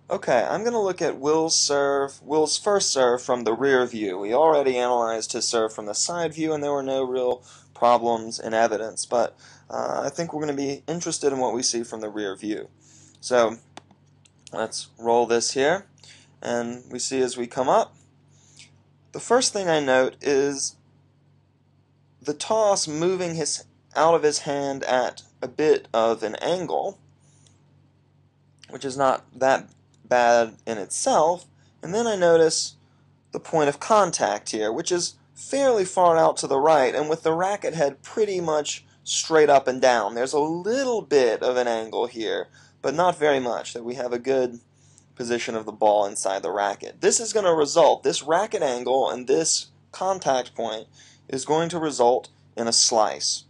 Okay, I'm going to look at Will's first serve from the rear view. We already analyzed his serve from the side view, and there were no real problems in evidence, but I think we're going to be interested in what we see from the rear view. So let's roll this here, and we see as we come up, the first thing I note is the toss moving out of his hand at a bit of an angle, which is not that bad in itself, and then I notice the point of contact here, which is fairly far out to the right, and with the racket head pretty much straight up and down. There's a little bit of an angle here, but not very much, that we have a good position of the ball inside the racket. This is going to result, this racket angle and this contact point is going to result in a slice.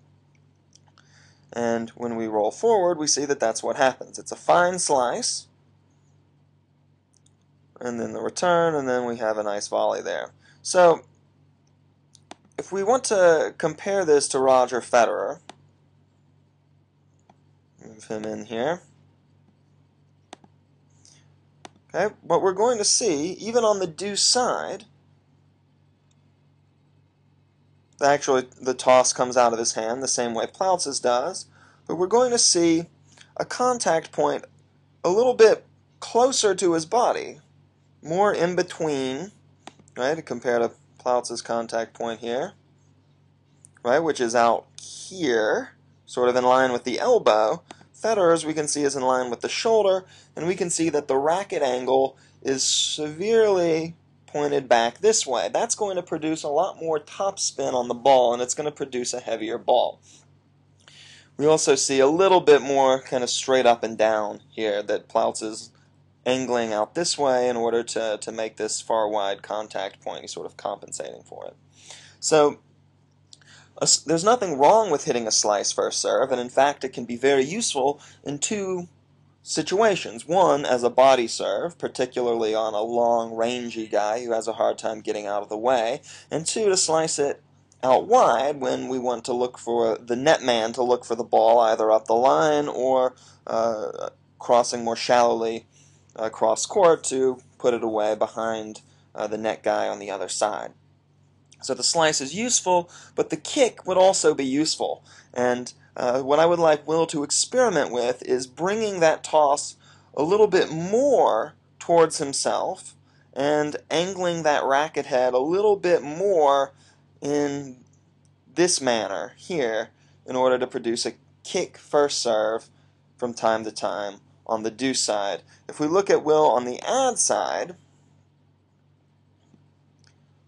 And when we roll forward, we see that that's what happens. It's a fine slice, and then the return, and then we have a nice volley there. So, if we want to compare this to Roger Federer, move him in here. Okay, what we're going to see, even on the deuce side, actually the toss comes out of his hand the same way Plautz does, but we're going to see a contact point a little bit closer to his body, more in between, right, compared to Plautz's contact point here, right, which is out here, sort of in line with the elbow. Federer's, we can see, is in line with the shoulder, and we can see that the racket angle is severely pointed back this way. That's going to produce a lot more topspin on the ball, and it's going to produce a heavier ball. We also see a little bit more kind of straight up and down here, that Plautz is angling out this way in order to make this far wide contact point. He's sort of compensating for it. So there's nothing wrong with hitting a slice first serve, and in fact it can be very useful in two situations. One, as a body serve, particularly on a long, rangy guy who has a hard time getting out of the way, and two, to slice it out wide when we want to look for the net man to look for the ball either up the line or crossing more shallowly cross court to put it away behind the net guy on the other side. So the slice is useful, but the kick would also be useful. And what I would like Will to experiment with is bringing that toss a little bit more towards himself and angling that racket head a little bit more in this manner here in order to produce a kick first serve from time to time on the deuce side. If we look at Will on the ad side,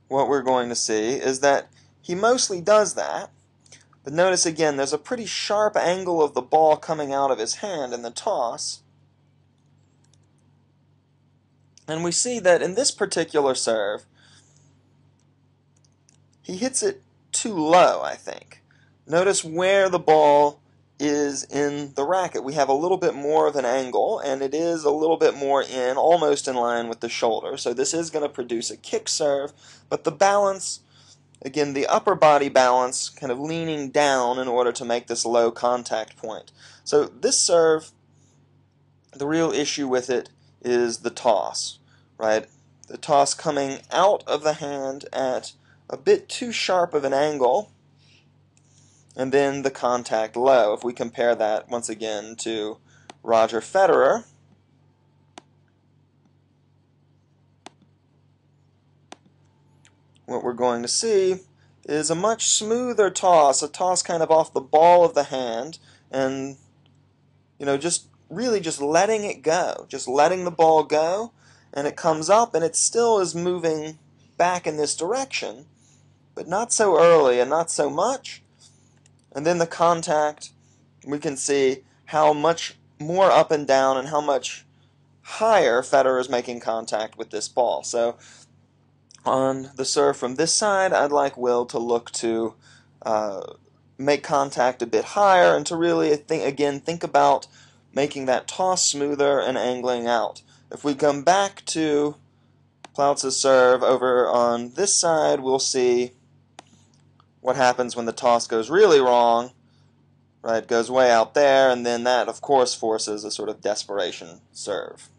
what we're going to see is that he mostly does that, but notice again there's a pretty sharp angle of the ball coming out of his hand in the toss, and we see that in this particular serve he hits it too low, I think. Notice where the ball is in the racket. We have a little bit more of an angle, and it is a little bit more in, almost in line with the shoulder. So this is going to produce a kick serve, but the balance, again, the upper body balance, kind of leaning down in order to make this low contact point. So this serve, the real issue with it is the toss, right? The toss coming out of the hand at a bit too sharp of an angle, and then the contact low. If we compare that once again to Roger Federer, what we're going to see is a much smoother toss, a toss kind of off the ball of the hand, and just really just letting it go, just letting the ball go, and it comes up and it still is moving back in this direction, but not so early and not so much. And then the contact, we can see how much more up and down and how much higher Federer is making contact with this ball. So on the serve from this side, I'd like Will to look to make contact a bit higher and to really, think about making that toss smoother and angling out. If we come back to Plautz's serve over on this side, we'll see what happens when the toss goes really wrong, right? It goes way out there, and then that, of course, forces a sort of desperation serve.